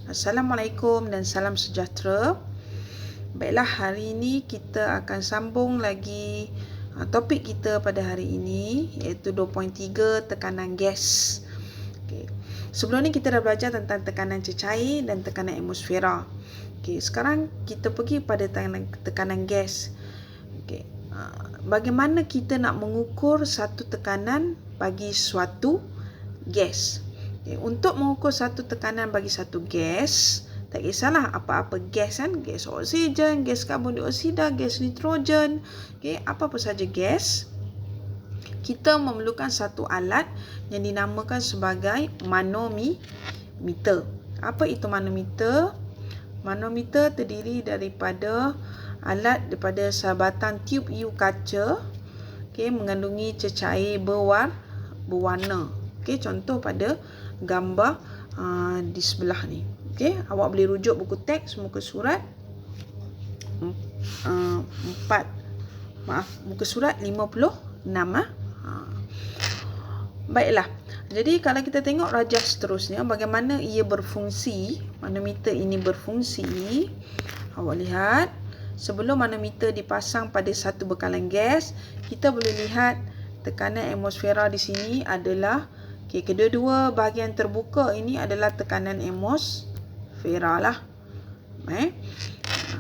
Assalamualaikum dan salam sejahtera. Baiklah, hari ini kita akan sambung lagi topik kita pada hari ini, iaitu 2.3 tekanan gas. Okay. Sebelum ni kita dah belajar tentang tekanan cecair dan tekanan atmosfera. Okay, sekarang kita pergi pada tekanan gas. Okay. Bagaimana kita nak mengukur satu tekanan bagi suatu gas? Okay, untuk mengukur satu tekanan bagi satu gas, tak kisahlah apa-apa gas kan, gas oksigen, gas karbon dioksida, gas nitrogen, okay, apa-apa saja gas, kita memerlukan satu alat yang dinamakan sebagai manometer. Apa itu manometer? Manometer terdiri daripada daripada sahabatan tube U kaca, okay, mengandungi cecair berwarna. Okay, contoh pada gambar di sebelah ni. Okay, awak boleh rujuk buku teks muka surat 56. Baiklah. Jadi kalau kita tengok rajah seterusnya, bagaimana ia berfungsi, manometer ini berfungsi. Awak lihat, sebelum manometer dipasang pada satu bekalan gas, kita boleh lihat tekanan atmosfera di sini adalah, okay, kedua-dua bahagian terbuka ini adalah tekanan atmosfera lah.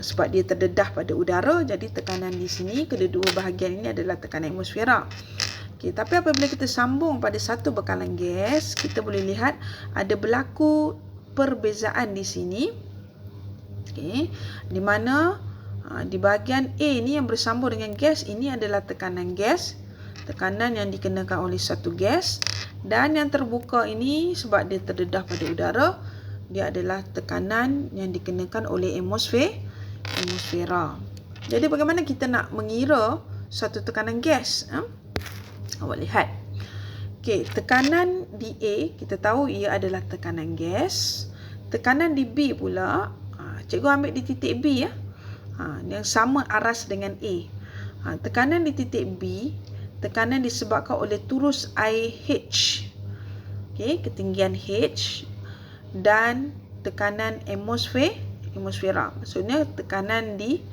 Sebab dia terdedah pada udara, jadi tekanan di sini kedua-dua bahagian ini adalah tekanan atmosfera. Okay, tapi apabila kita sambung pada satu bekalan gas, kita boleh lihat ada berlaku perbezaan di sini. Okay, di mana di bahagian A ni yang bersambung dengan gas ini adalah tekanan gas, tekanan yang dikenakan oleh satu gas, dan yang terbuka ini sebab dia terdedah pada udara, dia adalah tekanan yang dikenakan oleh atmosfera. Jadi bagaimana kita nak mengira satu tekanan gas? Awak lihat. Okey, tekanan di A kita tahu ia adalah tekanan gas. Tekanan di B pula, cikgu ambil di titik B ya. Yang sama aras dengan A. Tekanan di titik B, tekanan disebabkan oleh turus air H. Okey, ketinggian H, dan tekanan atmosfera. Maksudnya tekanan di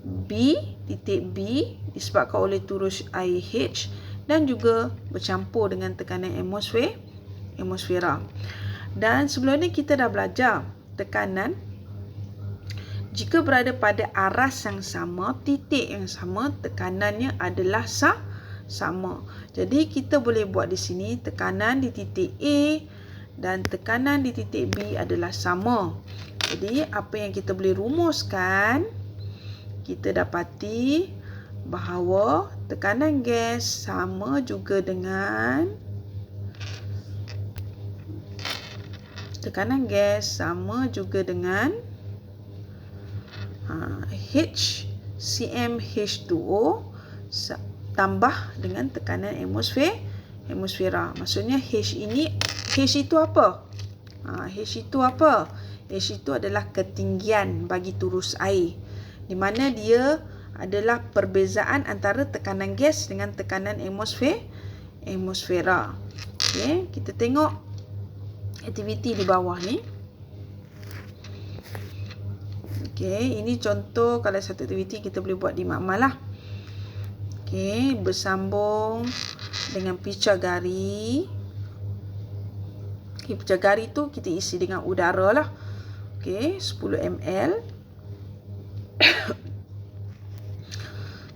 B, titik B disebabkan oleh turus air H dan juga bercampur dengan tekanan atmosfera. Dan sebelum ni kita dah belajar tekanan jika berada pada aras yang sama, titik yang sama, tekanannya adalah sama. Jadi kita boleh buat di sini tekanan di titik A dan tekanan di titik B adalah sama. Jadi apa yang kita boleh rumuskan, kita dapati bahawa tekanan gas sama juga dengan HCmH2O tambah dengan tekanan atmosfera. Maksudnya H itu apa? H itu adalah ketinggian bagi turus air, di mana dia adalah perbezaan antara tekanan gas dengan tekanan atmosfera. Okay, kita tengok aktiviti di bawah ni. Okay, ini contoh kalau satu aktiviti kita boleh buat di makmal lah. Okay, bersambung dengan picagari. Okay, picagari tu kita isi dengan udara lah. Okay, 10 ml.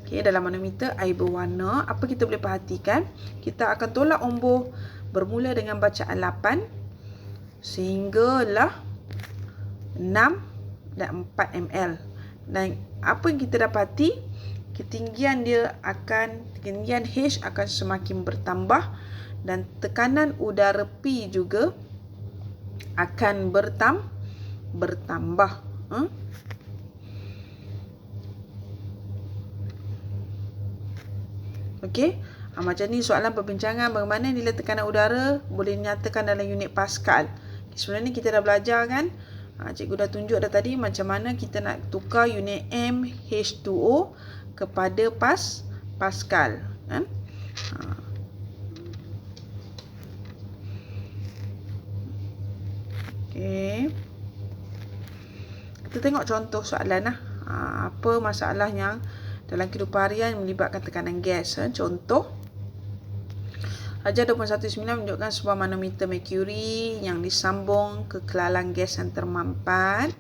Okay, dalam manometer air berwarna, apa kita boleh perhatikan? Kita akan tolak umbuh bermula dengan bacaan 8 sehinggalah 6 dan 4 ml. Dan apa yang kita dapati? Ketinggian H akan semakin bertambah dan tekanan udara P juga akan bertambah. Okey, macam ni soalan perbincangan bagaimana nilai tekanan udara boleh dinyatakan dalam unit Pascal. Sebenarnya kita dah belajar kan? Cikgu dah tunjuk dah tadi macam mana kita nak tukar unit M H2O kepada Pascal kan? Okey. kita tengok contoh soalan lah. Apa masalah yang dalam kehidupan harian melibatkan tekanan gas. Contoh, Halaman 219 menunjukkan sebuah manometer merkuri yang disambung ke kelalang gas yang termampat.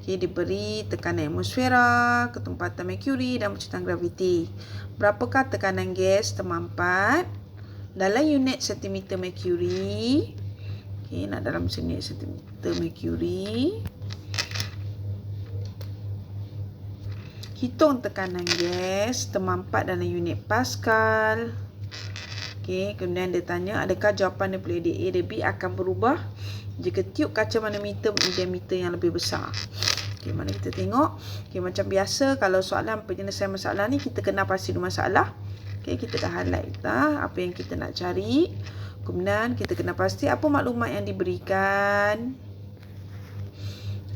Diberi tekanan atmosfera, ketumpatan merkuri dan percuitan graviti. Berapakah tekanan gas termampat dalam unit sentimeter merkuri? Nak dalam unit sentimeter merkuri. Hitung tekanan gas termampat dalam unit Pascal. Kemudian dia tanya, adakah jawapan daripada A dan B akan berubah jika tiub kaca manometer bermediameter diameter yang lebih besar? Mari kita tengok. Macam biasa, kalau soalan penyelesaian masalah ni, kita kena pasti dulu masalah. Kita dah highlight apa yang kita nak cari. Kemudian kita kena pasti apa maklumat yang diberikan.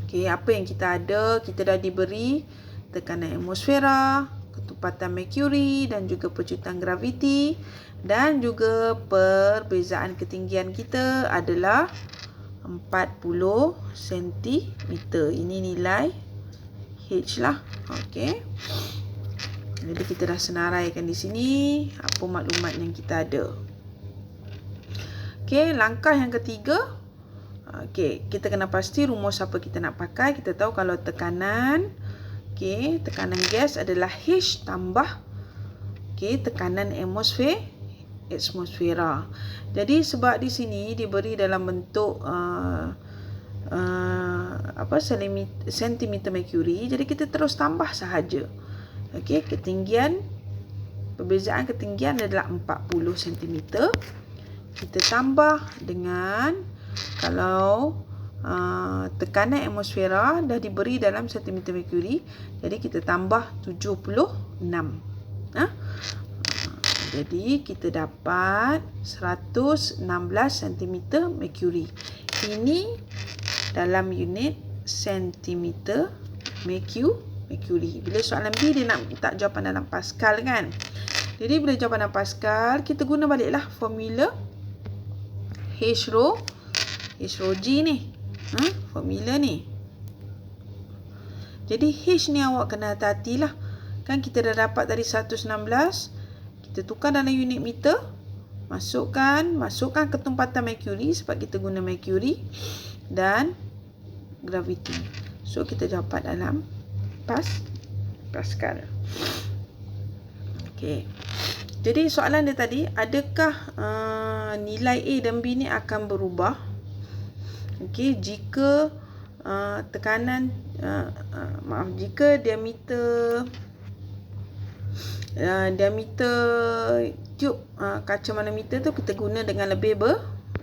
Apa yang kita ada, kita dah diberi tekanan atmosfera, ketumpatan merkuri dan juga percuitan graviti, dan juga perbezaan ketinggian kita adalah 40 cm. Ini nilai H lah. Jadi kita dah senaraikan di sini apa maklumat yang kita ada. Langkah yang ketiga. Kita kena pasti rumus apa kita nak pakai. Kita tahu kalau tekanan tekanan gas adalah H tambah tekanan atmosfera. Jadi sebab di sini diberi dalam bentuk sentimeter merkuri, jadi kita terus tambah sahaja. Ketinggian, perbezaan ketinggian adalah 40 cm. Kita tambah dengan kalau tekanan atmosfera dah diberi dalam sentimeter merkuri, jadi kita tambah 76. Jadi kita dapat 116 cm merkuri. Ini dalam unit sentimeter merkuri. Bila soalan B dia nak minta jawapan dalam Pascal kan. Jadi bila jawapan dalam Pascal, kita guna baliklah formula H rho G ni. Formula ni. Jadi H ni awak kena hati-hatilah. Kan kita dah dapat tadi 116. Kita tukar dalam unit meter. Masukkan ketumpatan merkuri sebab kita guna merkuri dan graviti. So kita dapat dalam Pascal. Jadi soalan dia tadi, adakah nilai A dan B ni akan berubah jika jika diameter tiub kaca manometer tu kita guna dengan lebih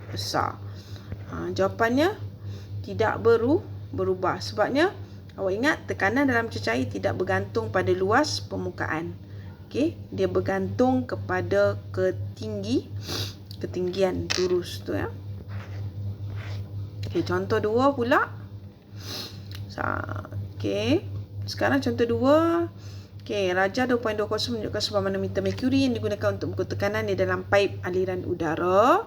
besar. Jawapannya tidak berubah. Sebabnya awak ingat tekanan dalam cecair tidak bergantung pada luas permukaan. Dia bergantung kepada ketinggian turus tu ya. Contoh 2 pula. Sekarang contoh 2. Raja 2.20 menunjukkan sebuah manometer merkuri yang digunakan untuk mengukur tekanan di dalam paip aliran udara.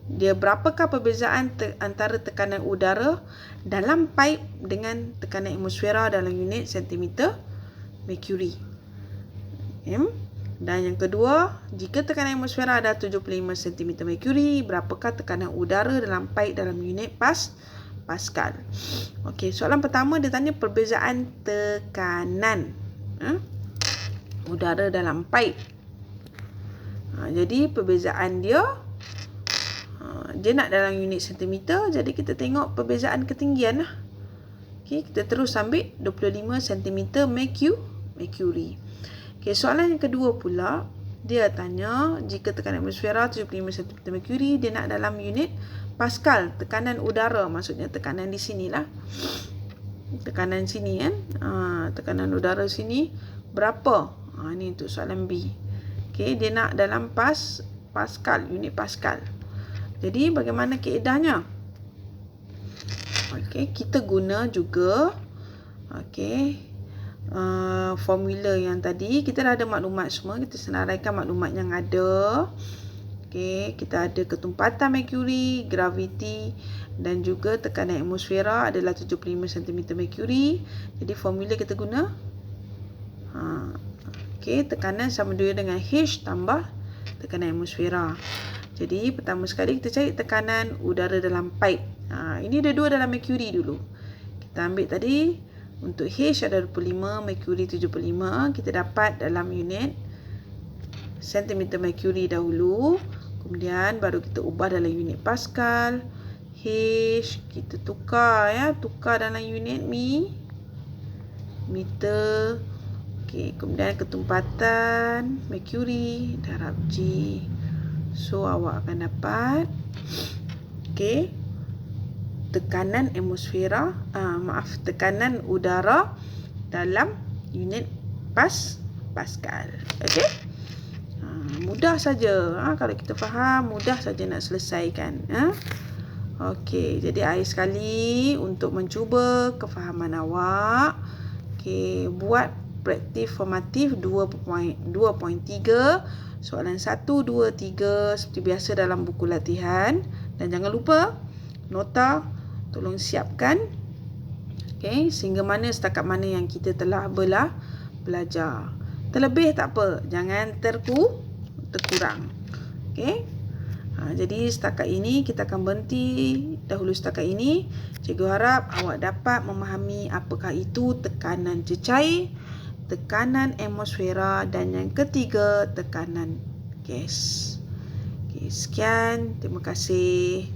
Dia berapakah perbezaan antara tekanan udara dalam paip dengan tekanan atmosfera dalam unit sentimeter merkuri. Dan yang kedua, jika tekanan atmosfera ada 75 cm merkuri, berapakah tekanan udara dalam paip dalam unit Pascal. Soalan pertama dia tanya perbezaan tekanan udara dalam paip. Jadi perbezaan dia nak dalam unit sentimeter, jadi kita tengok perbezaan ketinggian lah. Kita terus ambil 25 cm merkuri. Soalan yang kedua pula, dia tanya jika tekanan atmosfera 75 cm merkuri, dia nak dalam unit Pascal, tekanan udara, maksudnya tekanan di sinilah. Tekanan sini kan. Tekanan udara sini berapa? Ni untuk soalan B. Dia nak dalam Pascal, unit Pascal. Jadi bagaimana kaedahnya? Kita guna juga formula yang tadi. Kita dah ada maklumat semua, kita senaraikan maklumat yang ada. Kita ada ketumpatan merkuri, graviti dan juga tekanan atmosfera adalah 75 cm merkuri. Jadi formula kita guna tekanan sama dengan H tambah tekanan atmosfera. Jadi pertama sekali kita cari tekanan udara dalam pipe. Ini ada 2 dalam merkuri dulu. Kita ambil tadi untuk H ada 25, merkuri 75. Kita dapat dalam unit cm merkuri dahulu. Kemudian baru kita ubah dalam unit Pascal. H kita tukar dalam unit meter. Kemudian ketumpatan merkuri darab G. So awak akan dapat tekanan atmosfera, tekanan udara dalam unit Pascal. Okey? Mudah saja. Kalau kita faham, mudah saja nak selesaikan. Okey, jadi akhir sekali untuk mencuba kefahaman awak. Buat praktis formatif 2.3, soalan 1, 2, 3 seperti biasa dalam buku latihan. Dan jangan lupa nota tolong siapkan. Sehingga setakat mana yang kita telah belajar. Terlebih tak apa, jangan terkurang. Jadi setakat ini kita akan berhenti dahulu setakat ini. Cikgu harap awak dapat memahami apakah itu tekanan cecair, tekanan atmosfera, dan yang ketiga tekanan gas. Sekian, terima kasih.